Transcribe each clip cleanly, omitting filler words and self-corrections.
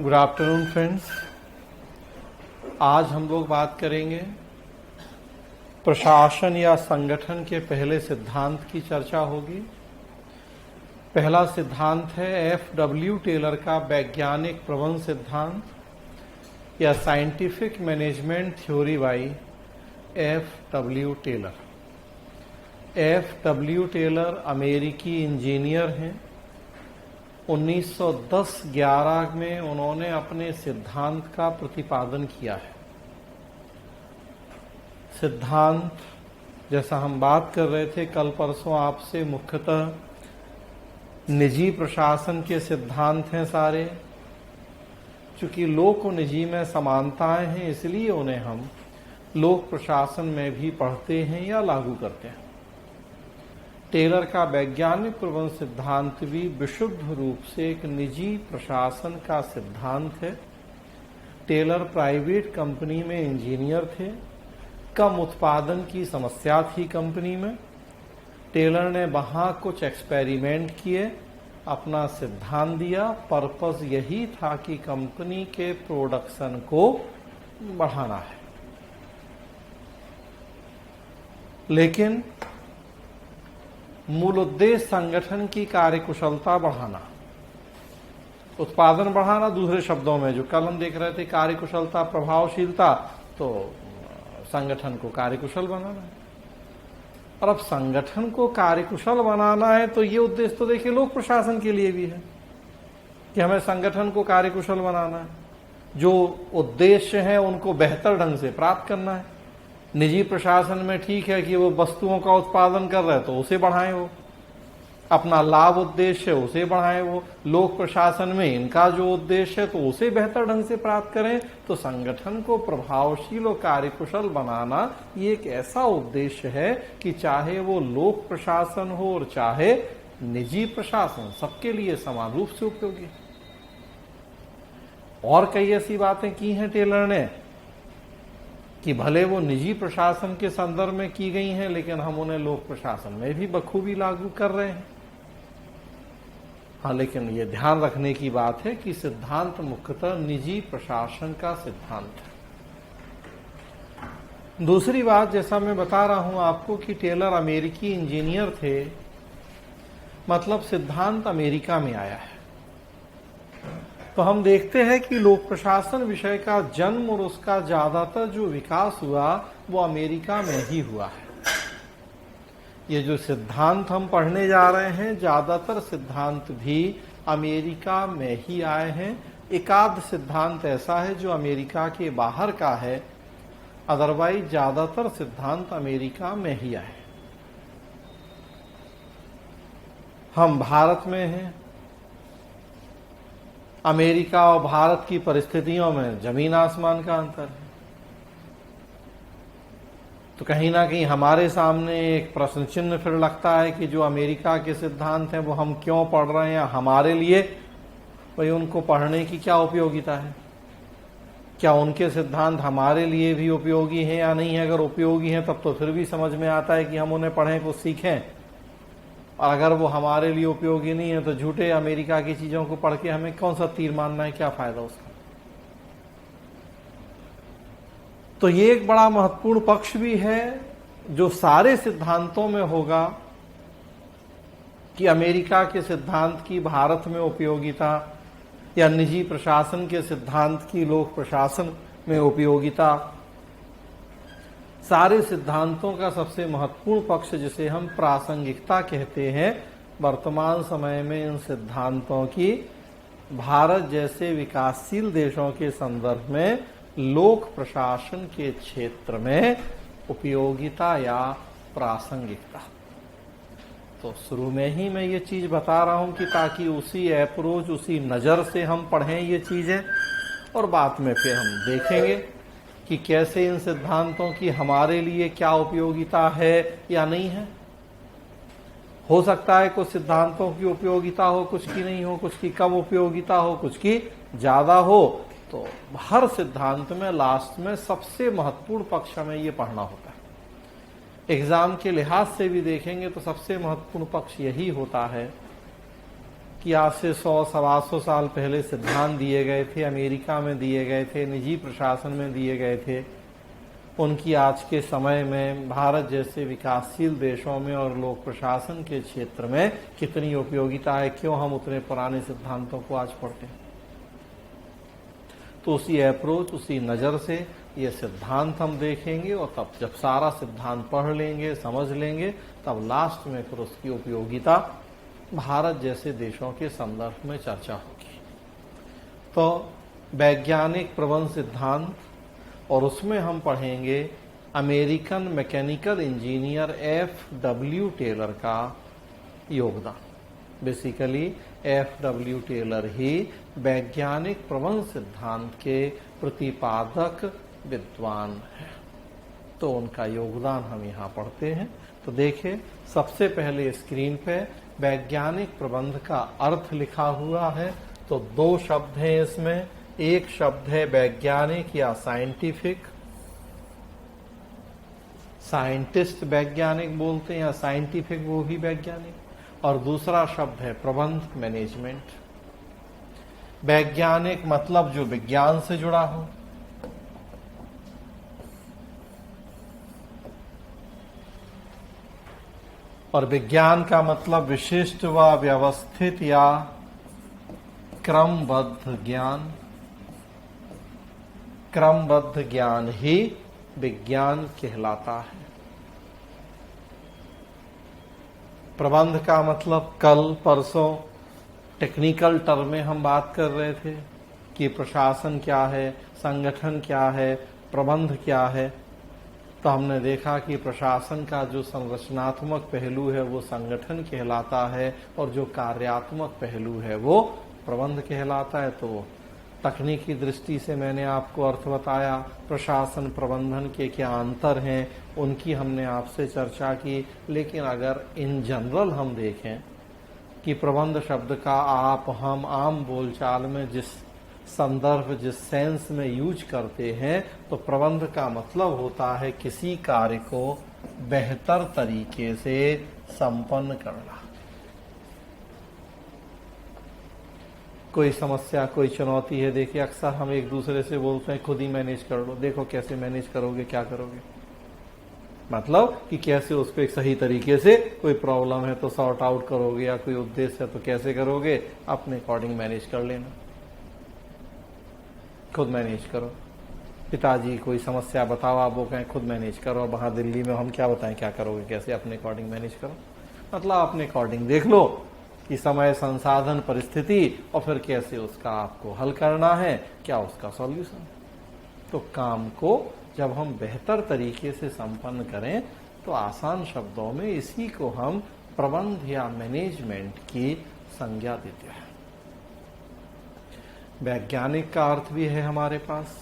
Good afternoon friends. आज हम लोग बात करेंगे प्रशासन या संगठन के पहले सिद्धांत की चर्चा होगी। पहला सिद्धांत है एफ.डब्ल्यू. टेलर का वैज्ञानिक प्रबंध सिद्धांत या scientific management theory by F W. Taylor. F W. Taylor अमेरिकी इंजीनियर हैं। 1910-11 में उन्होंने अपने सिद्धांत का प्रतिपादन किया है। सिद्धांत, जैसा हम बात कर रहे थे कल परसों आपसे, मुख्यतः निजी प्रशासन के सिद्धांत हैं सारे। चूंकि लोक और निजी में समानताएं हैं, इसलिए उन्हें हम लोक प्रशासन में भी पढ़ते हैं या लागू करते हैं। टेलर का वैज्ञानिक प्रबंध सिद्धांत भी विशुद्ध रूप से एक निजी प्रशासन का सिद्धांत है। टेलर प्राइवेट कंपनी में इंजीनियर थे। कम उत्पादन की समस्या थी कंपनी में। टेलर ने वहां कुछ एक्सपेरिमेंट किए, अपना सिद्धांत दिया। पर्पस यही था कि कंपनी के प्रोडक्शन को बढ़ाना है। लेकिन मूल उद्देश्य संगठन की कार्यकुशलता बढ़ाना, उत्पादन बढ़ाना। दूसरे शब्दों में जो कल हम देख रहे थे कार्यकुशलता, प्रभावशीलता, तो संगठन को कार्यकुशल बनाना है। और अब संगठन को कार्यकुशल बनाना है तो ये उद्देश्य तो देखिए लोक प्रशासन के लिए भी है कि हमें संगठन को कार्यकुशल बनाना है। जो उद्देश्य है उनको बेहतर ढंग से प्राप्त करना है। निजी प्रशासन में ठीक है कि वो वस्तुओं का उत्पादन कर रहे हैं तो उसे बढ़ाएं, वो अपना लाभ उद्देश्य है उसे बढ़ाएं। वो लोक प्रशासन में इनका जो उद्देश्य है तो उसे बेहतर ढंग से प्राप्त करें। तो संगठन को प्रभावशील और कार्यकुशल बनाना ये एक ऐसा उद्देश्य है कि चाहे वो लोक प्रशासन हो और चाहे निजी प्रशासन, सबके लिए समान रूप से उपयोगी। और कई ऐसी बातें की हैं टेलर ने कि भले वो निजी प्रशासन के संदर्भ में की गई हैं, लेकिन हम उन्हें लोक प्रशासन में भी बखूबी लागू कर रहे हैं। हाँ, लेकिन ये ध्यान रखने की बात है कि सिद्धांत मुख्यतः निजी प्रशासन का सिद्धांत है। दूसरी बात, जैसा मैं बता रहा हूं आपको कि टेलर अमेरिकी इंजीनियर थे, मतलब सिद्धांत अमेरिका में आया है। तो हम देखते हैं कि लोक प्रशासन विषय का जन्म और उसका ज्यादातर जो विकास हुआ वो अमेरिका में ही हुआ है। ये जो सिद्धांत हम पढ़ने जा रहे हैं, ज्यादातर सिद्धांत भी अमेरिका में ही आए हैं। एकाध सिद्धांत ऐसा है जो अमेरिका के बाहर का है, अदरवाइज ज्यादातर सिद्धांत अमेरिका में ही आए। हम भारत में हैं। अमेरिका और भारत की परिस्थितियों में जमीन आसमान का अंतर है। तो कहीं ना कहीं हमारे सामने एक प्रश्न चिन्ह फिर लगता है कि जो अमेरिका के सिद्धांत हैं वो हम क्यों पढ़ रहे हैं, हमारे लिए भाई उनको पढ़ने की क्या उपयोगिता है? क्या उनके सिद्धांत हमारे लिए भी उपयोगी हैं या नहीं है? अगर उपयोगी हैं तब तो फिर भी समझ में आता है कि हम उन्हें पढ़ें, कुछ सीखें। और अगर वो हमारे लिए उपयोगी नहीं है तो झूठे अमेरिका की चीजों को पढ़ के हमें कौन सा तीर मानना है, क्या फायदा उसका? तो ये एक बड़ा महत्वपूर्ण पक्ष भी है जो सारे सिद्धांतों में होगा कि अमेरिका के सिद्धांत की भारत में उपयोगिता या निजी प्रशासन के सिद्धांत की लोक प्रशासन में उपयोगिता। सारे सिद्धांतों का सबसे महत्वपूर्ण पक्ष जिसे हम प्रासंगिकता कहते हैं, वर्तमान समय में इन सिद्धांतों की भारत जैसे विकासशील देशों के संदर्भ में लोक प्रशासन के क्षेत्र में उपयोगिता या प्रासंगिकता। तो शुरू में ही मैं ये चीज बता रहा हूं कि ताकि उसी अप्रोच, उसी नजर से हम पढ़ें ये चीजें, और बाद में फिर हम देखेंगे कि कैसे इन सिद्धांतों की हमारे लिए क्या उपयोगिता है या नहीं है। हो सकता है कुछ सिद्धांतों की उपयोगिता हो, कुछ की नहीं हो, कुछ की कम उपयोगिता हो, कुछ की ज्यादा हो। तो हर सिद्धांत में लास्ट में सबसे महत्वपूर्ण पक्ष हमें ये पढ़ना होता है। एग्जाम के लिहाज से भी देखेंगे तो सबसे महत्वपूर्ण पक्ष यही होता है कि आज से 100-125 साल पहले सिद्धांत दिए गए थे, अमेरिका में दिए गए थे, निजी प्रशासन में दिए गए थे, उनकी आज के समय में भारत जैसे विकासशील देशों में और लोक प्रशासन के क्षेत्र में कितनी उपयोगिता है, क्यों हम उतने पुराने सिद्धांतों को आज पढ़ते हैं। तो उसी अप्रोच, उसी नज़र से ये सिद्धांत हम देखेंगे और तब जब सारा सिद्धांत पढ़ लेंगे, समझ लेंगे, तब लास्ट में फिर उसकी उपयोगिता भारत जैसे देशों के संदर्भ में चर्चा होगी। तो वैज्ञानिक प्रबंध सिद्धांत, और उसमें हम पढ़ेंगे American mechanical engineer F.W. Taylor का योगदान। Basically F.W. टेलर ही वैज्ञानिक प्रबंध सिद्धांत के प्रतिपादक विद्वान हैं, तो उनका योगदान हम यहाँ पढ़ते हैं। तो देखिए, सबसे पहले स्क्रीन पे वैज्ञानिक प्रबंध का अर्थ लिखा हुआ है। तो दो शब्द हैं इसमें, एक शब्द है वैज्ञानिक या साइंटिफिक, साइंटिस्ट वैज्ञानिक बोलते हैं, या साइंटिफिक वो भी वैज्ञानिक, और दूसरा शब्द है प्रबंध, मैनेजमेंट। वैज्ञानिक मतलब जो विज्ञान से जुड़ा हो, और विज्ञान का मतलब विशिष्ट व व्यवस्थित या क्रमबद्ध ज्ञान। क्रमबद्ध ज्ञान ही विज्ञान कहलाता है। प्रबंध का मतलब कल परसों टेक्निकल टर्म में हम बात कर रहे थे कि प्रशासन क्या है, संगठन क्या है, प्रबंध क्या है। तो हमने देखा कि प्रशासन का जो संरचनात्मक पहलू है वो संगठन कहलाता है, और जो कार्यात्मक पहलू है वो प्रबंध कहलाता है। तो तकनीकी दृष्टि से मैंने आपको अर्थ बताया, प्रशासन प्रबंधन के क्या अंतर हैं उनकी हमने आपसे चर्चा की। लेकिन अगर इन जनरल हम देखें कि प्रबंध शब्द का आप हम आम बोलचाल में जिस संदर्भ, जिस सेंस में यूज करते हैं, तो प्रबंध का मतलब होता है किसी कार्य को बेहतर तरीके से संपन्न करना। कोई समस्या, कोई चुनौती है, देखिए अक्सर हम एक दूसरे से बोलते हैं खुद ही मैनेज कर लो। देखो कैसे मैनेज करोगे, क्या करोगे, मतलब कि कैसे उसको एक सही तरीके से, कोई प्रॉब्लम है तो सॉर्ट आउट करोगे, या कोई उद्देश्य है तो कैसे करोगे, अपने अकॉर्डिंग मैनेज कर लेना, खुद मैनेज करो। पिताजी कोई समस्या बताओ, आप वो कहें खुद मैनेज करो। वहां दिल्ली में हम क्या बताएं क्या करोगे, कैसे, अपने अकॉर्डिंग मैनेज करो। मतलब अपने अकॉर्डिंग देख लो कि समय, संसाधन, परिस्थिति, और फिर कैसे उसका आपको हल करना है, क्या उसका सॉल्यूशन। तो काम को जब हम बेहतर तरीके से संपन्न करें तो आसान शब्दों में इसी को हम प्रबंध या मैनेजमेंट की संज्ञा देते हैं। वैज्ञानिक का अर्थ भी है हमारे पास,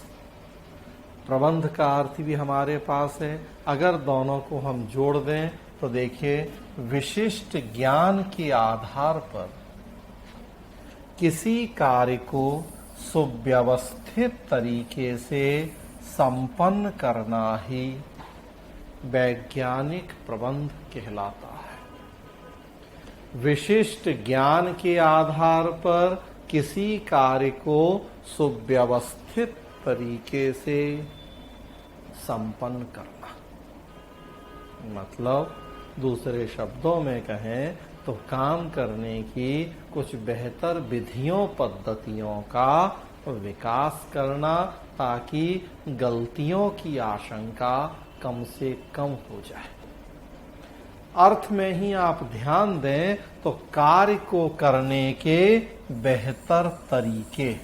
प्रबंध का अर्थ भी हमारे पास है। अगर दोनों को हम जोड़ दें तो देखिए, विशिष्ट ज्ञान के आधार पर किसी कार्य को सुव्यवस्थित तरीके से संपन्न करना ही वैज्ञानिक प्रबंध कहलाता है। विशिष्ट ज्ञान के आधार पर किसी कार्य को सुव्यवस्थित तरीके से संपन्न करना, मतलब दूसरे शब्दों में कहें तो काम करने की कुछ बेहतर विधियों, पद्धतियों का विकास करना, ताकि गलतियों की आशंका कम से कम हो जाए। अर्थ में ही आप ध्यान दें तो कार्य को करने के बेहतर तरीके,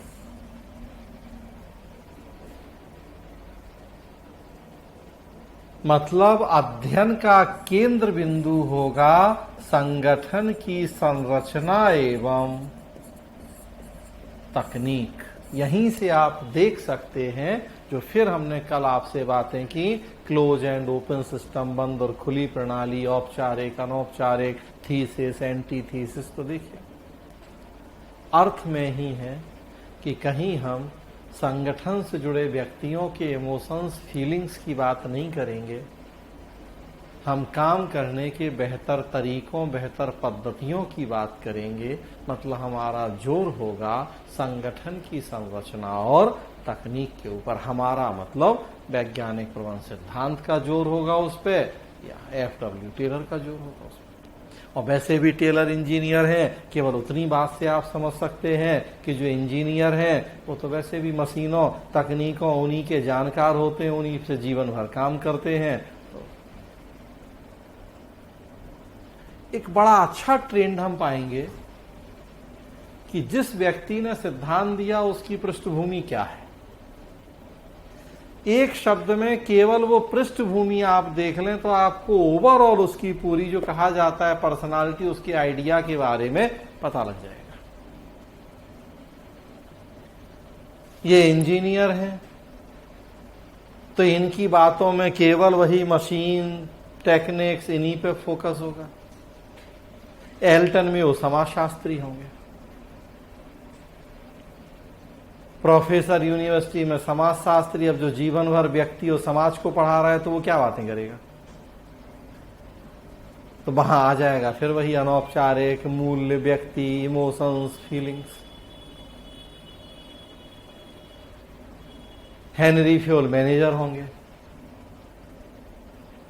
मतलब अध्ययन का केंद्र बिंदु होगा संगठन की संरचना एवं तकनीक। यहीं से आप देख सकते हैं जो फिर हमने कल आपसे बातें की, क्लोज एंड ओपन सिस्टम, बंद और खुली प्रणाली, औपचारिक, अनौपचारिक, थीसिस, एंटीथीसिस। तो देखिए अर्थ में ही है कि कहीं हम संगठन से जुड़े व्यक्तियों के इमोशंस, फीलिंग्स की बात नहीं करेंगे, हम काम करने के बेहतर तरीकों, बेहतर पद्धतियों की बात करेंगे, मतलब हमारा जोर होगा संगठन की संरचना और तकनीक के ऊपर। हमारा मतलब वैज्ञानिक प्रबंध सिद्धांत का जोर होगा उस पे, या FW टेलर का जोर होगा उस पे। और वैसे भी टेलर इंजीनियर हैं, केवल उतनी बात से आप समझ सकते हैं कि जो इंजीनियर हैं वो तो वैसे भी मशीनों, तकनीकों, उन्हीं के जानकार होते हैं, उन्हीं से जीवन भर काम करते हैं। तो एक बड़ा अच्छा ट्रेंड हम पाएंगे कि जिस व्यक्ति ने सिद्धांत दिया उसकी पृष्ठभूमि क्या है। एक शब्द में केवल वो पृष्ठभूमि आप देख लें तो आपको ओवरऑल उसकी पूरी जो कहा जाता है पर्सनालिटी, उसकी आइडिया के बारे में पता लग जाएगा। ये इंजीनियर हैं तो इनकी बातों में केवल वही मशीन, टेक्निक्स, इन्हीं पे फोकस होगा। एल्टन में वो समाजशास्त्री होंगे, प्रोफेसर यूनिवर्सिटी में समाजशास्त्री। अब जो जीवन भर व्यक्ति और समाज को पढ़ा रहा है तो वो क्या बातें करेगा, तो वहां आ जाएगा फिर वही अनौपचारिक मूल्य, व्यक्ति, emotions, feelings. Henry Fayol manager होंगे,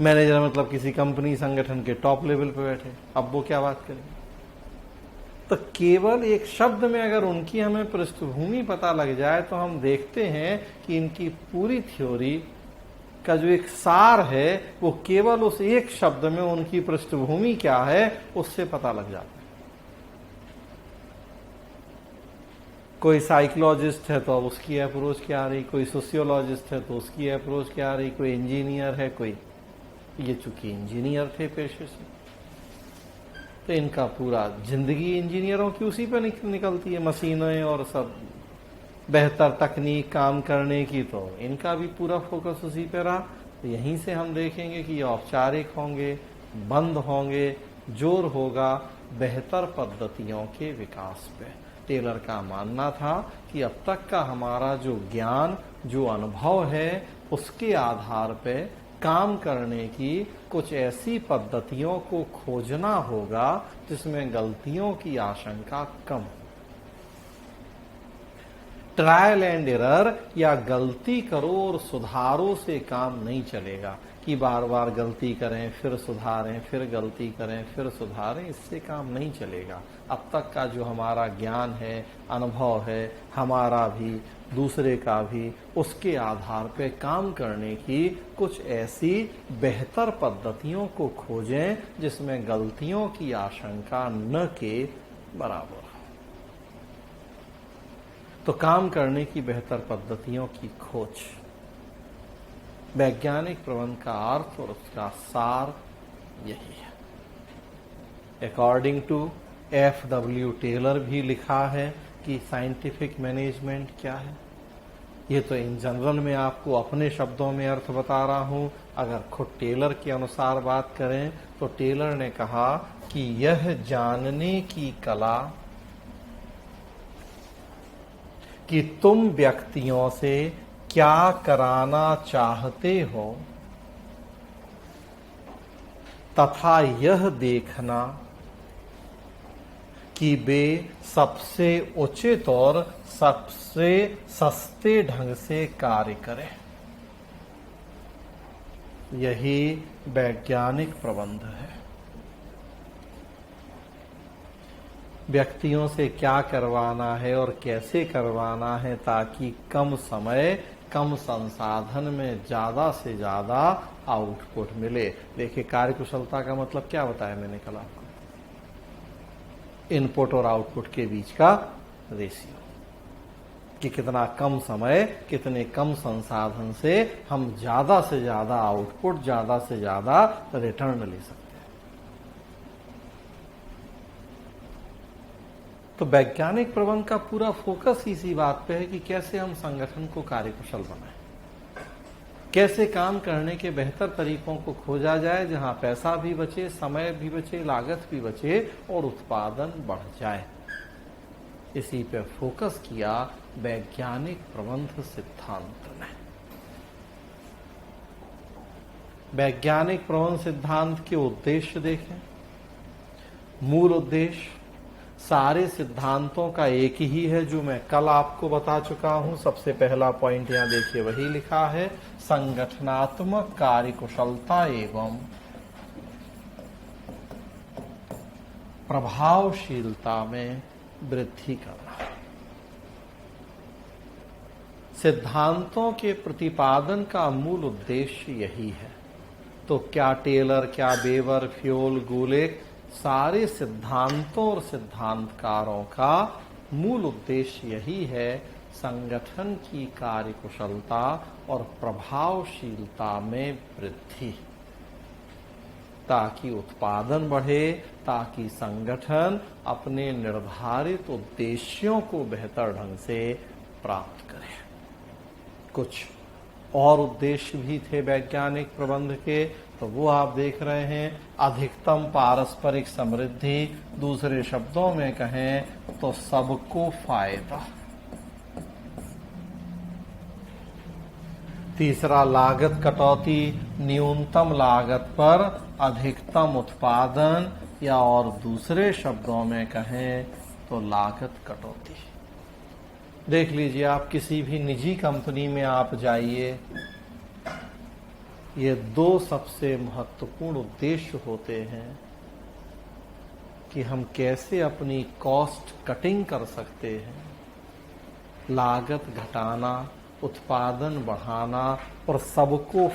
मैनेजर मतलब किसी कंपनी, संगठन के टॉप लेवल पे बैठे। अब वो क्या बात करेंगे। तो केवल एक शब्द में अगर उनकी हमें पृष्ठभूमि पता लग जाए तो हम देखते हैं कि इनकी पूरी थ्योरी का जो एक सार है वो केवल उस एक शब्द में उनकी पृष्ठभूमि क्या है उससे पता लग जाता है। कोई साइकोलॉजिस्ट है तो अब उसकी अप्रोच क्या आ रही, कोई सोशियोलॉजिस्ट है तो उसकी अप्रोच क्या आ रही, कोई इंजीनियर है, कोई, ये चूंकि इंजीनियर थे पेशे से तो इनका पूरा जिंदगी इंजीनियरों की उसी पे निकलती है, मशीनें और सब बेहतर तकनीक काम करने की, तो इनका भी पूरा फोकस उसी पे रहा। तो यहीं से हम देखेंगे कि ये औपचारिक होंगे, बंद होंगे, जोर होगा बेहतर पद्धतियों के विकास पे। टेलर का मानना था कि अब तक का हमारा जो ज्ञान, जो अनुभव है, उसके आधार पे काम करने की कुछ ऐसी पद्धतियों को खोजना होगा जिसमें गलतियों की आशंका कम हो। ट्रायल एंड एरर या गलती करो और सुधारो से काम नहीं चलेगा कि बार बार गलती करें फिर सुधारें, फिर गलती करें फिर सुधारें, इससे काम नहीं चलेगा। अब तक का जो हमारा ज्ञान है, अनुभव है, हमारा भी दूसरे का भी, उसके आधार पे काम करने की कुछ ऐसी बेहतर पद्धतियों को खोजें जिसमें गलतियों की आशंका न के बराबर हो। तो काम करने की बेहतर पद्धतियों की खोज, वैज्ञानिक प्रबंध का अर्थ और उसका सार यही है। अकॉर्डिंग टू FW टेलर भी लिखा है कि साइंटिफिक मैनेजमेंट क्या है। ये तो इन जनरल में आपको अपने शब्दों में अर्थ बता रहा हूं। अगर खुद टेलर के अनुसार बात करें तो टेलर ने कहा कि यह जानने की कला कि तुम व्यक्तियों से क्या कराना चाहते हो तथा यह देखना कि वे सबसे उचित और सबसे सस्ते ढंग से कार्य करें, यही वैज्ञानिक प्रबंध है। व्यक्तियों से क्या करवाना है और कैसे करवाना है ताकि कम समय, कम संसाधन में ज्यादा से ज्यादा आउटपुट मिले। देखिए, कार्यकुशलता का मतलब क्या बताया मैंने कल आपको, इनपुट और आउटपुट के बीच का रेशियो, कि कितना कम समय, कितने कम संसाधन से हम ज्यादा से ज्यादा आउटपुट, ज्यादा से ज्यादा रिटर्न ले सकते हैं। तो वैज्ञानिक प्रबंध का पूरा फोकस इसी बात पे है कि कैसे हम संगठन को कार्यकुशल बनाएं, कैसे काम करने के बेहतर तरीकों को खोजा जाए जहां पैसा भी बचे, समय भी बचे, लागत भी बचे और उत्पादन बढ़ जाए। इसी पे फोकस किया वैज्ञानिक प्रबंध सिद्धांत ने। वैज्ञानिक प्रबंध सिद्धांत के उद्देश्य देखें। मूल उद्देश्य सारे सिद्धांतों का एक ही है, जो मैं कल आपको बता चुका हूं। सबसे पहला पॉइंट यहां देखिए, वही लिखा है, संगठनात्मक कार्यकुशलता एवं प्रभावशीलता में वृद्धि करना। सिद्धांतों के प्रतिपादन का मूल उद्देश्य यही है। तो क्या टेलर, क्या वेबर, फ्योल, गुलेक, सारे सिद्धांतों और सिद्धांतकारों का मूल उद्देश्य यही है, संगठन की कार्यकुशलता और प्रभावशीलता में वृद्धि, ताकि उत्पादन बढ़े, ताकि संगठन अपने निर्धारित उद्देश्यों को बेहतर ढंग से प्राप्त करे। कुछ और उद्देश्य भी थे वैज्ञानिक प्रबंध के, तो वो आप देख रहे हैं। अधिकतम पारस्परिक समृद्धि, दूसरे शब्दों में कहें तो सबको फायदा। तीसरा, लागत कटौती, न्यूनतम लागत पर अधिकतम उत्पादन, या और दूसरे शब्दों में कहें तो लागत कटौती। देख लीजिए, आप किसी भी निजी कंपनी में आप जाइए, ये दो सबसे महत्वपूर्ण उद्देश्य होते हैं कि हम कैसे अपनी कॉस्ट कटिंग कर सकते हैं, लागत घटाना, उत्पादन बढ़ाना और सबको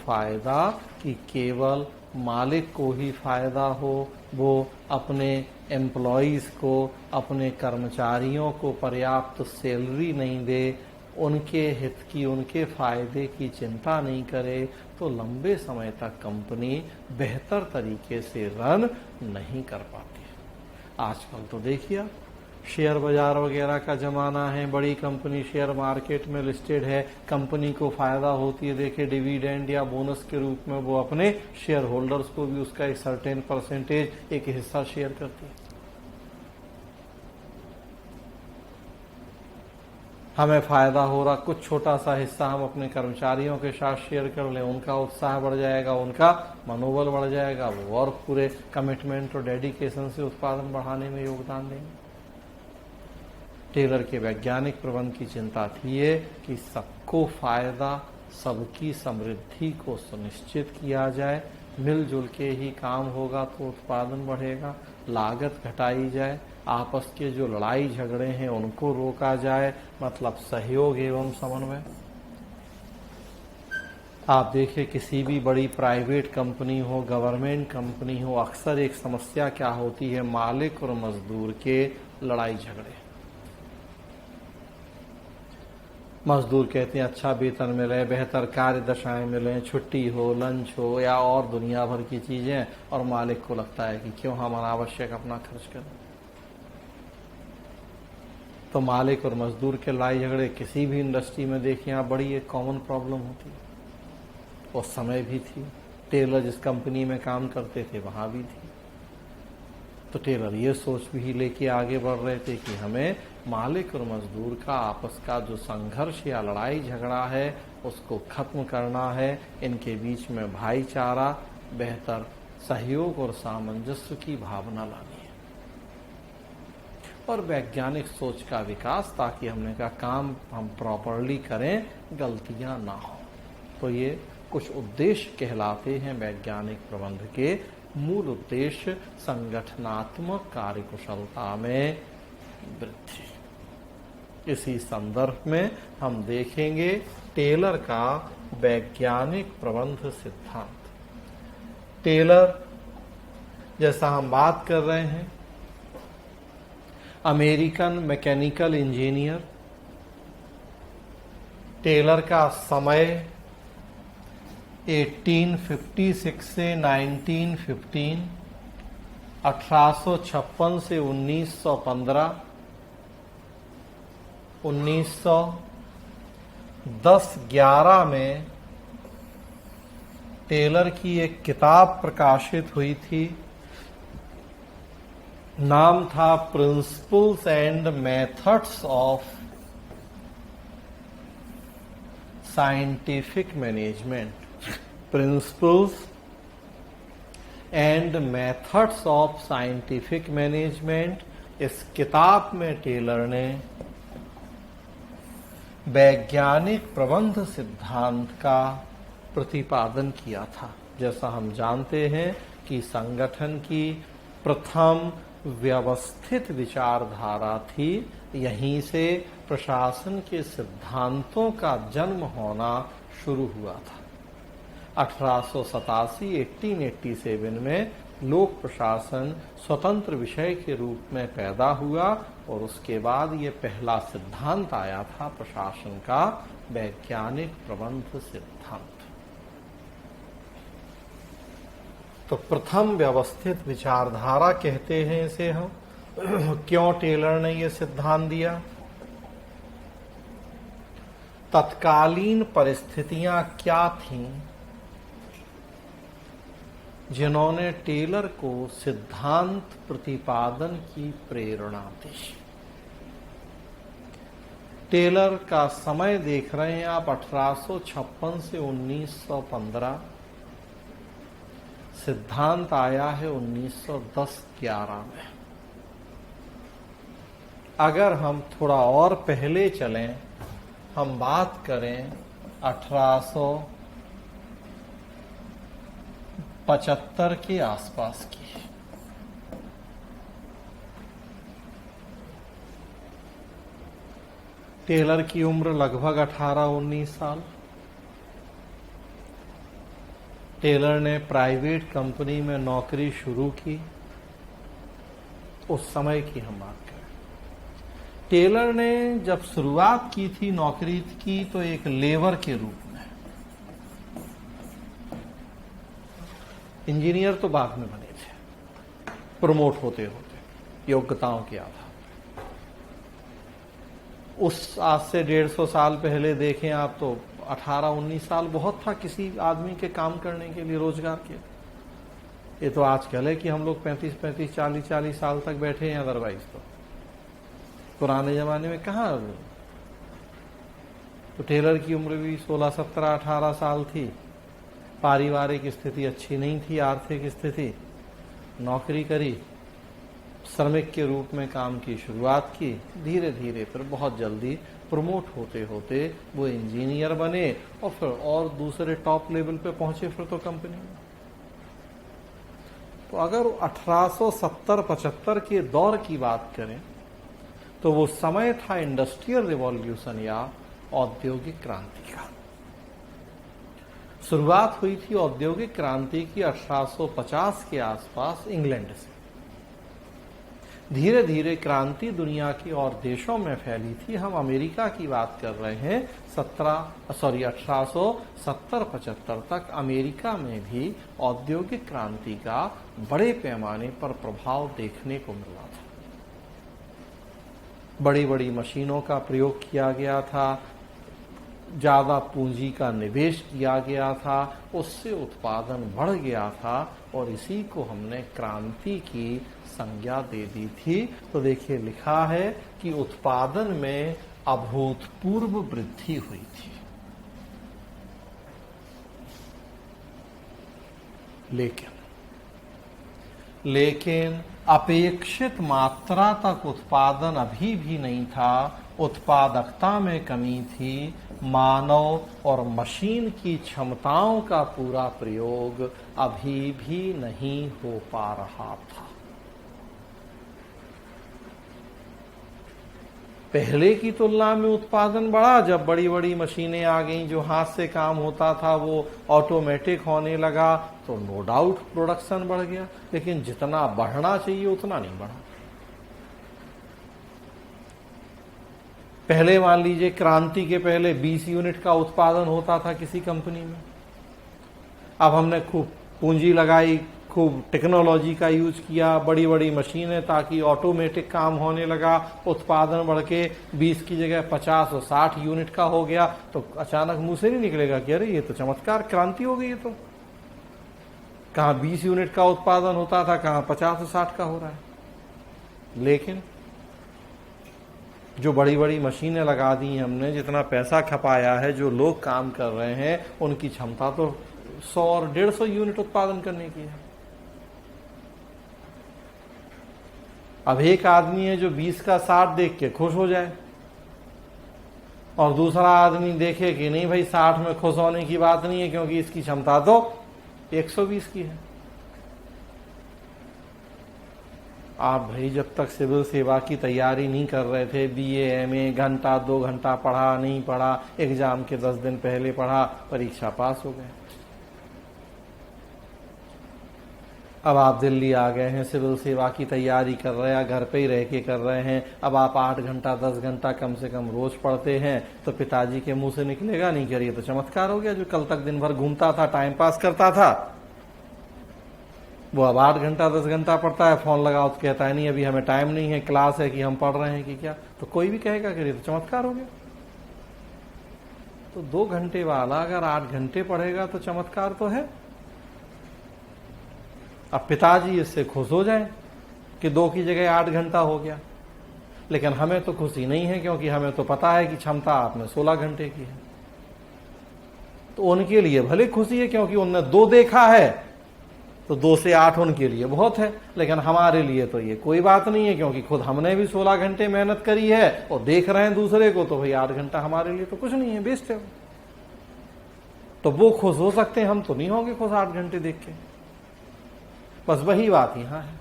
फायदा कि केवल मालिक को ही फायदा हो, वो अपने एम्प्लॉइज को, अपने कर्मचारियों को पर्याप्त सैलरी नहीं दे, उनके हित की, उनके फायदे की चिंता नहीं करे, तो लंबे समय तक कंपनी बेहतर तरीके से रन नहीं कर पाती। आजकल तो देखिए, शेयर बाजार वगैरह का जमाना है, बड़ी कंपनी शेयर मार्केट में लिस्टेड है, कंपनी को फायदा होती है, देखिए डिविडेंड या बोनस के रूप में वो अपने शेयर होल्डर्स को भी उसका एक सर्टेन परसेंटेज, एक हिस्सा शेयर करती है। हमें फायदा हो रहा, कुछ छोटा सा हिस्सा हम अपने कर्मचारियों के साथ शेयर कर लें, उनका उत्साह बढ़ जाएगा, उनका मनोबल बढ़ जाएगा, वो और पूरे कमिटमेंट और डेडिकेशन से उत्पादन बढ़ाने में योगदान देंगे। टेलर के वैज्ञानिक प्रबंध की चिंता थी ये कि सबको फायदा, सबकी समृद्धि को सुनिश्चित किया जाए, मिलजुल के ही काम होगा तो उत्पादन बढ़ेगा, लागत घटाई जाए, आपस के जो लड़ाई झगड़े हैं उनको रोका जाए, मतलब सहयोग एवं समन्वय। आप देखिए, किसी भी बड़ी प्राइवेट कंपनी हो, गवर्नमेंट कंपनी हो, अक्सर एक समस्या क्या होती है, मालिक और मजदूर के लड़ाई झगड़े। मजदूर कहते हैं अच्छा वेतन मिले, बेहतर कार्य दशाएं मिलें, छुट्टी हो, लंच हो या और दुनिया भर की चीजें, और मालिक को लगता है कि क्यों हम अनावश्यक अपना खर्च करें। तो मालिक और मजदूर के लड़ाई झगड़े किसी भी इंडस्ट्री में देखिए आप, बड़ी एक कॉमन प्रॉब्लम होती है। उस समय भी थी, टेलर जिस कंपनी में काम करते थे वहां भी थी। तो टेलर ये सोच भी लेके आगे बढ़ रहे थे कि हमें मालिक और मजदूर का आपस का जो संघर्ष या लड़ाई झगड़ा है उसको खत्म करना है, इनके बीच में भाईचारा, बेहतर सहयोग और सामंजस्य की भावना लानी है, और वैज्ञानिक सोच का विकास, ताकि हमने का काम हम प्रॉपरली करें, गलतियां ना हो। तो ये कुछ उद्देश्य कहलाते हैं वैज्ञानिक प्रबंध के। मूल उद्देश्य संगठनात्मक कार्यकुशलता में वृद्धि। इसी संदर्भ में हम देखेंगे टेलर का वैज्ञानिक प्रबंध सिद्धांत। टेलर, जैसा हम बात कर रहे हैं, अमेरिकन मैकेनिकल इंजीनियर। टेलर का समय 1856 से 1915, 1856 से 1915, 1910-11 में टेलर की एक किताब प्रकाशित हुई थी, नाम था principles and methods of scientific management. Principles and methods of scientific management, इस किताब में टेलर ने वैज्ञानिक प्रबंध सिद्धांत का प्रतिपादन किया था। जैसा हम जानते हैं कि संगठन की प्रथम व्यवस्थित विचारधारा थी, यहीं से प्रशासन के सिद्धांतों का जन्म होना शुरू हुआ था। 1887 में लोक प्रशासन स्वतंत्र विषय के रूप में पैदा हुआ और उसके बाद ये पहला सिद्धांत आया था प्रशासन का, वैज्ञानिक प्रबंध सिद्धांत। तो प्रथम व्यवस्थित विचारधारा कहते हैं इसे हम। क्यों टेलर ने ये सिद्धांत दिया? तत्कालीन परिस्थितियां क्या थीं जिन्होंने टेलर को सिद्धांत प्रतिपादन की प्रेरणा दी? टेलर का समय देख रहे हैं आप, 1856 से 1915। सिद्धांत आया है 1910-11 में। अगर हम थोड़ा और पहले चलें, हम बात करें 1875 के आसपास की। टेलर की उम्र लगभग 18-19 साल। टेलर ने प्राइवेट कंपनी में नौकरी शुरू की। उस समय की हम बात करें, टेलर ने जब शुरुआत की थी नौकरी की तो एक लेबर के रूप में, इंजीनियर तो बाद में बने थे, प्रमोट होते होते योग्यताओं के आधार। उस आज से 150 साल पहले देखें आप तो 18-19 साल बहुत था किसी आदमी के काम करने के लिए, रोजगार के। ये तो आजकल है कि हम लोग 35-35, 40-40 साल तक बैठे हैं, अदरवाइज तो पुराने जमाने में कहाँ। तो टेलर की उम्र भी 16, 17, 18 साल थी। पारिवारिक स्थिति अच्छी नहीं थी, आर्थिक स्थिति। नौकरी करी, श्रमिक के रूप में काम की शुरुआत की, धीरे धीरे फिर बहुत जल्दी प्रमोट होते होते वो इंजीनियर बने और फिर और दूसरे टॉप लेवल पे पहुंचे फिर तो कंपनी में। तो अगर 1870-75 के दौर की बात करें तो वो समय था इंडस्ट्रियल रिवॉल्यूशन या औद्योगिक क्रांति का। शुरुआत हुई थी औद्योगिक क्रांति की 1850 के आसपास इंग्लैंड से। धीरे धीरे क्रांति दुनिया की और देशों में फैली थी। हम अमेरिका की बात कर रहे हैं। 1870-75 तक अमेरिका में भी औद्योगिक क्रांति का बड़े पैमाने पर प्रभाव देखने को मिला था। बड़ी बड़ी मशीनों का प्रयोग किया गया था, ज्यादा पूंजी का निवेश किया गया था, उससे उत्पादन बढ़ गया था और इसी को हमने क्रांति की संज्ञा दे दी थी। तो देखिए लिखा है कि उत्पादन में अभूतपूर्व वृद्धि हुई थी, लेकिन अपेक्षित मात्रा तक उत्पादन अभी भी नहीं था। उत्पादकता में कमी थी। मानव और मशीन की क्षमताओं का पूरा प्रयोग अभी भी नहीं हो पा रहा था। पहले की तुलना में उत्पादन बढ़ा जब बड़ी बड़ी मशीनें आ गईं, जो हाथ से काम होता था वो ऑटोमेटिक होने लगा, तो नो डाउट प्रोडक्शन बढ़ गया, लेकिन जितना बढ़ना चाहिए उतना नहीं बढ़ा। पहले मान लीजिए क्रांति के पहले 20 यूनिट का उत्पादन होता था किसी कंपनी में। अब हमने खूब पूंजी लगाई, खूब टेक्नोलॉजी का यूज किया, बड़ी बड़ी मशीनें, ताकि ऑटोमेटिक काम होने लगा। उत्पादन बढ़ के 20 की जगह 50 और 60 यूनिट का हो गया। तो अचानक मुंह से नहीं निकलेगा कि अरे ये तो चमत्कार, क्रांति हो गई है। तो कहां 20 यूनिट का उत्पादन होता था, कहां 50 और 60 का हो रहा है। लेकिन जो बड़ी बड़ी मशीनें लगा दी हमने, जितना पैसा खपाया है, जो लोग काम कर रहे हैं, उनकी क्षमता तो 100 और 150 यूनिट उत्पादन करने की है। अब एक आदमी है जो 20 का 60 देख के खुश हो जाए और दूसरा आदमी देखे कि नहीं भाई 60 में खुश होने की बात नहीं है क्योंकि इसकी क्षमता तो 120 की है। आप भाई जब तक सिविल सेवा की तैयारी नहीं कर रहे थे, बीए एमए घंटा 2 घंटा पढ़ा नहीं पढ़ा, एग्जाम के 10 दिन पहले पढ़ा, परीक्षा पास हो गए। अब आप दिल्ली आ गए हैं, सिविल सेवा की तैयारी कर रहे हैं, घर पे ही रह के कर रहे हैं। अब आप 8 घंटा 10 घंटा कम से कम रोज पढ़ते हैं तो पिताजी के मुंह से निकलेगा नहीं करिए तो चमत्कार हो गया। जो कल तक दिन भर घूमता था, टाइम पास करता था, वो अब 8 घंटा 10 घंटा पढ़ता है। फोन लगाओ तो कहता है नहीं अभी हमें टाइम नहीं है, क्लास है कि हम पढ़ रहे हैं कि क्या। तो कोई भी कहेगा करिए तो चमत्कार हो गया। तो 2 घंटे वाला अगर 8 घंटे पढ़ेगा तो चमत्कार तो है। अब पिताजी इससे खुश हो जाए कि 2 की जगह 8 घंटा हो गया, लेकिन हमें तो खुशी नहीं है क्योंकि हमें तो पता है कि क्षमता आप में 16 घंटे की है। तो उनके लिए भले खुशी है क्योंकि उनने 2 देखा है, तो 2 से 8 उनके लिए बहुत है, लेकिन हमारे लिए तो ये कोई बात नहीं है क्योंकि खुद हमने भी 16 घंटे मेहनत करी है और देख रहे हैं दूसरे को, तो भाई 8 घंटा हमारे लिए तो कुछ नहीं है, बेस्ट है। तो वो खुश हो सकते हैं, हम तो नहीं होंगे खुश 8 घंटे देख के। बस वही बात यहां है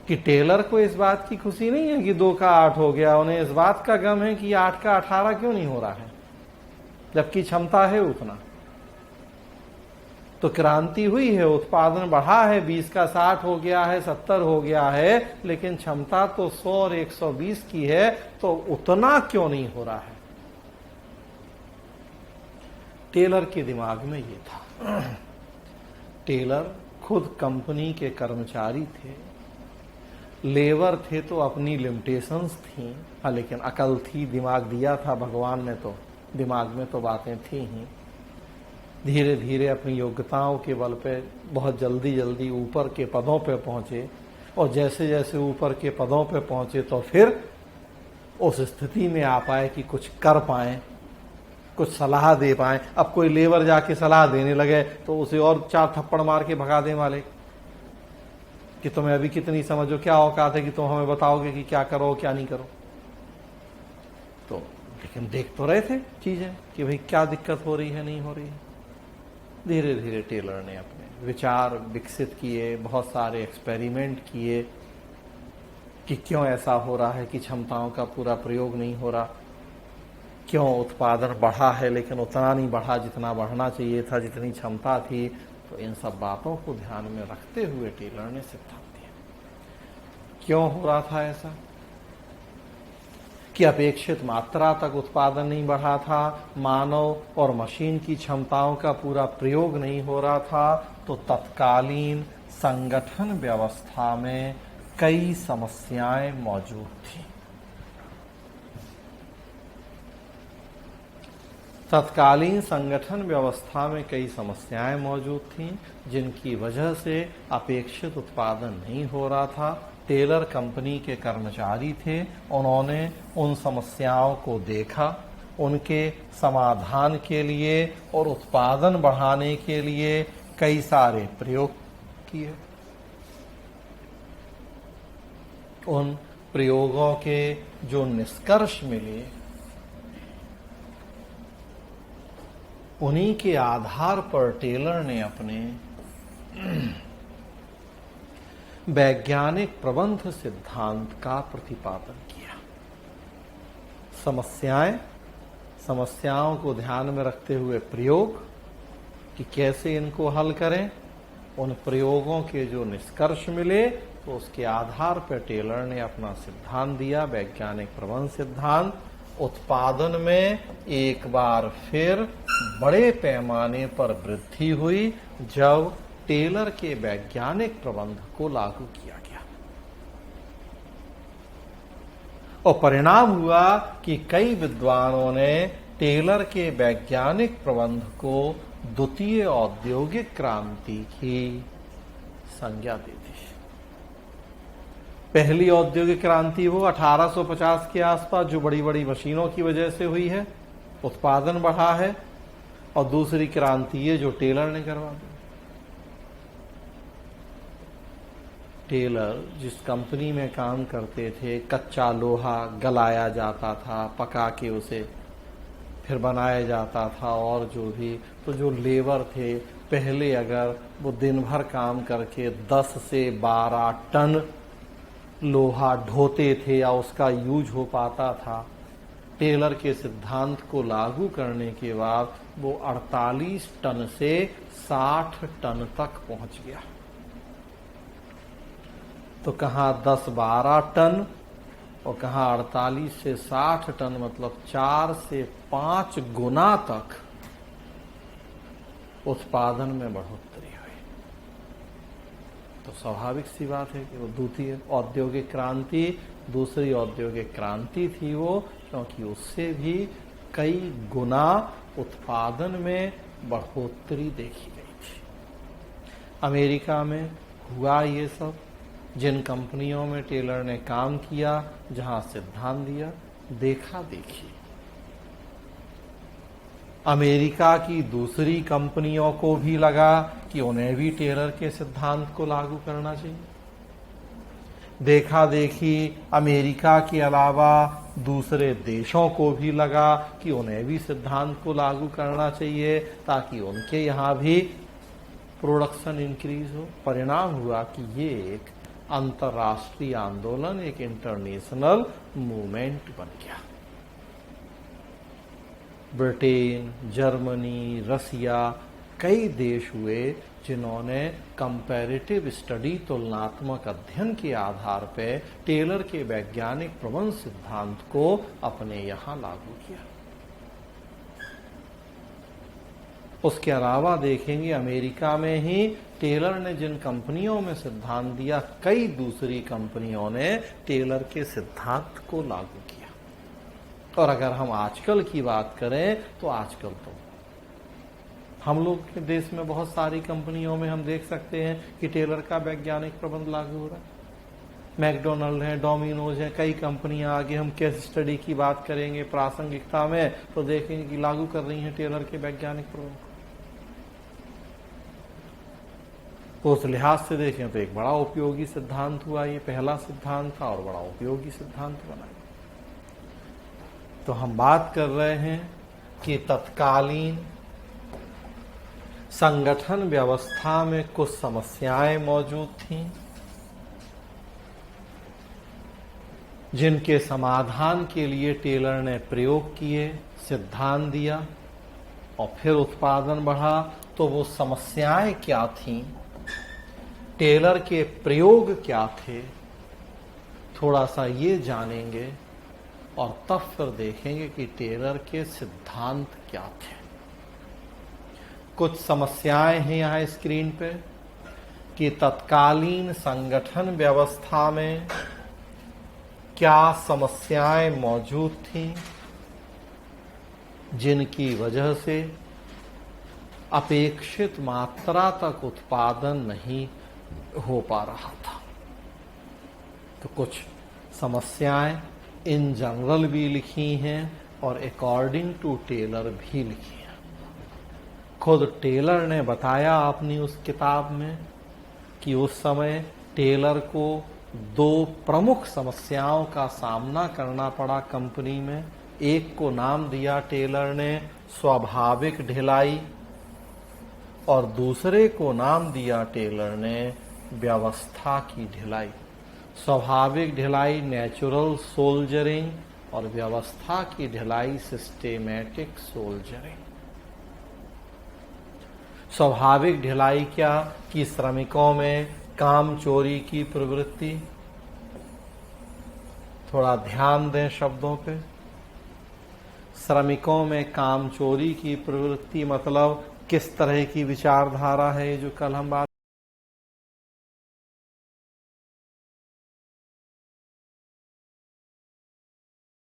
कि टेलर को इस बात की खुशी नहीं है कि 2 का 8 हो गया, उन्हें इस बात का गम है कि 8 का 18 क्यों नहीं हो रहा है जबकि क्षमता है उतना। तो क्रांति हुई है, उत्पादन बढ़ा है, 20 का 60 हो गया है, 70 हो गया है, लेकिन क्षमता तो 100 और 120 की है, तो उतना क्यों नहीं हो रहा है। टेलर के दिमाग में ये था। टेलर खुद कंपनी के कर्मचारी थे, लेबर थे तो अपनी लिमिटेशंस थी, हाँ लेकिन अकल थी, दिमाग दिया था भगवान ने, तो दिमाग में तो बातें थी ही। धीरे धीरे अपनी योग्यताओं के बल पे बहुत जल्दी जल्दी ऊपर के पदों पे पहुंचे, और जैसे जैसे ऊपर के पदों पे पहुंचे तो फिर उस स्थिति में आ पाए कि कुछ कर पाए, कुछ सलाह दे पाए। अब कोई लेबर जाके सलाह देने लगे तो उसे और 4 थप्पड़ मार के भगा दे वाले कि तुम्हें अभी कितनी समझो, क्या औकात है कि तुम हमें बताओगे कि क्या करो क्या नहीं करो। तो लेकिन देख तो रहे थे चीजें कि भाई क्या दिक्कत हो रही है नहीं हो रही है। धीरे धीरे टेलर ने अपने विचार विकसित किए, बहुत सारे एक्सपेरिमेंट किए कि क्यों ऐसा हो रहा है कि क्षमताओं का पूरा प्रयोग नहीं हो रहा, क्यों उत्पादन बढ़ा है लेकिन उतना नहीं बढ़ा जितना बढ़ना चाहिए था, जितनी क्षमता थी। तो इन सब बातों को ध्यान में रखते हुए टेलर ने सिद्धांत दिया। क्यों हो रहा था ऐसा कि अपेक्षित मात्रा तक उत्पादन नहीं बढ़ा था, मानव और मशीन की क्षमताओं का पूरा प्रयोग नहीं हो रहा था। तो तत्कालीन संगठन व्यवस्था में कई समस्याएं मौजूद थी। तत्कालीन संगठन व्यवस्था में कई समस्याएं मौजूद थीं जिनकी वजह से अपेक्षित उत्पादन नहीं हो रहा था। टेलर कंपनी के कर्मचारी थे, उन्होंने उन समस्याओं को देखा, उनके समाधान के लिए और उत्पादन बढ़ाने के लिए कई सारे प्रयोग किए। उन प्रयोगों के जो निष्कर्ष मिले उन्हीं के आधार पर टेलर ने अपने वैज्ञानिक प्रबंध सिद्धांत का प्रतिपादन किया। समस्याओं को ध्यान में रखते हुए प्रयोग कि कैसे इनको हल करें, उन प्रयोगों के जो निष्कर्ष मिले तो उसके आधार पर टेलर ने अपना सिद्धांत दिया, वैज्ञानिक प्रबंध सिद्धांत। उत्पादन में एक बार फिर बड़े पैमाने पर वृद्धि हुई जब टेलर के वैज्ञानिक प्रबंध को लागू किया गया, और परिणाम हुआ कि कई विद्वानों ने टेलर के वैज्ञानिक प्रबंध को द्वितीय औद्योगिक क्रांति की संज्ञा दी थी। पहली औद्योगिक क्रांति वो 1850 के आसपास जो बड़ी बड़ी मशीनों की वजह से हुई है, उत्पादन बढ़ा है, और दूसरी क्रांति ये जो टेलर ने करवा दी। टेलर जिस कंपनी में काम करते थे, कच्चा लोहा गलाया जाता था, पका के उसे फिर बनाया जाता था, और जो भी, तो जो लेबर थे पहले अगर वो दिन भर काम करके 10 से 12 टन लोहा ढोते थे या उसका यूज हो पाता था, टेलर के सिद्धांत को लागू करने के बाद वो 48 टन से 60 टन तक पहुंच गया। तो कहाँ 10-12 टन और कहाँ 48 से 60 टन, मतलब 4 से 5 गुना तक उत्पादन में बढ़ोतरी हुई। तो स्वाभाविक सी बात है कि वो द्वितीय औद्योगिक क्रांति, दूसरी औद्योगिक क्रांति थी वो, क्योंकि उससे भी कई गुना उत्पादन में बढ़ोतरी देखी गई थी। अमेरिका में हुआ ये सब, जिन कंपनियों में टेलर ने काम किया, जहां सिद्धांत दिया, देखा देखी। अमेरिका की दूसरी कंपनियों को भी लगा कि उन्हें भी टेलर के सिद्धांत को लागू करना चाहिए। देखा देखी अमेरिका के अलावा दूसरे देशों को भी लगा कि उन्हें भी सिद्धांत को लागू करना चाहिए, ताकि उनके यहाँ भी प्रोडक्शन इंक्रीज हो। परिणाम हुआ कि ये एक अंतर्राष्ट्रीय आंदोलन, एक इंटरनेशनल मूवमेंट बन गया। ब्रिटेन, जर्मनी, रसिया, कई देश हुए जिन्होंने कंपैरेटिव स्टडी, तुलनात्मक अध्ययन के आधार पर टेलर के वैज्ञानिक प्रबंध सिद्धांत को अपने यहां लागू किया। उसके अलावा देखेंगे अमेरिका में ही टेलर ने जिन कंपनियों में सिद्धांत दिया, कई दूसरी कंपनियों ने टेलर के सिद्धांत को लागू किया। और अगर हम आजकल की बात करें तो आजकल तो हम लोग के देश में बहुत सारी कंपनियों में हम देख सकते हैं कि टेलर का वैज्ञानिक प्रबंध लागू हो रहा है। मैकडोनल्ड है, डोमिनोज है, कई कंपनियां, आगे हम केस स्टडी की बात करेंगे प्रासंगिकता में तो देखेंगे कि लागू कर रही हैं टेलर के वैज्ञानिक प्रबंध। तो उस लिहाज से देखें तो एक बड़ा उपयोगी सिद्धांत हुआ, ये पहला सिद्धांत था और बड़ा उपयोगी सिद्धांत बना। तो हम बात कर रहे हैं कि तत्कालीन संगठन व्यवस्था में कुछ समस्याएं मौजूद थीं, जिनके समाधान के लिए टेलर ने प्रयोग किए, सिद्धांत दिया और फिर उत्पादन बढ़ा। तो वो समस्याएं क्या थीं, टेलर के प्रयोग क्या थे, थोड़ा सा ये जानेंगे और तब फिर देखेंगे कि टेलर के सिद्धांत क्या थे। कुछ समस्याएं हैं यहाँ स्क्रीन पे कि तत्कालीन संगठन व्यवस्था में क्या समस्याएं मौजूद थीं, जिनकी वजह से अपेक्षित मात्रा तक उत्पादन नहीं हो पा रहा था। तो कुछ समस्याएं इन जनरल भी लिखी हैं और अकॉर्डिंग टू टेलर भी लिखी हैं। खुद टेलर ने बताया अपनी उस किताब में कि उस समय टेलर को 2 प्रमुख समस्याओं का सामना करना पड़ा कंपनी में। एक को नाम दिया टेलर ने स्वाभाविक ढिलाई और दूसरे को नाम दिया टेलर ने व्यवस्था की ढिलाई। स्वाभाविक ढिलाई नेचुरल सोल्जरिंग और व्यवस्था की ढिलाई सिस्टेमेटिक सोल्जरिंग। स्वाभाविक ढिलाई क्या कि श्रमिकों में काम चोरी की प्रवृत्ति। थोड़ा ध्यान दें शब्दों पे। श्रमिकों में काम चोरी की प्रवृत्ति मतलब किस तरह की विचारधारा है जो कल हम बात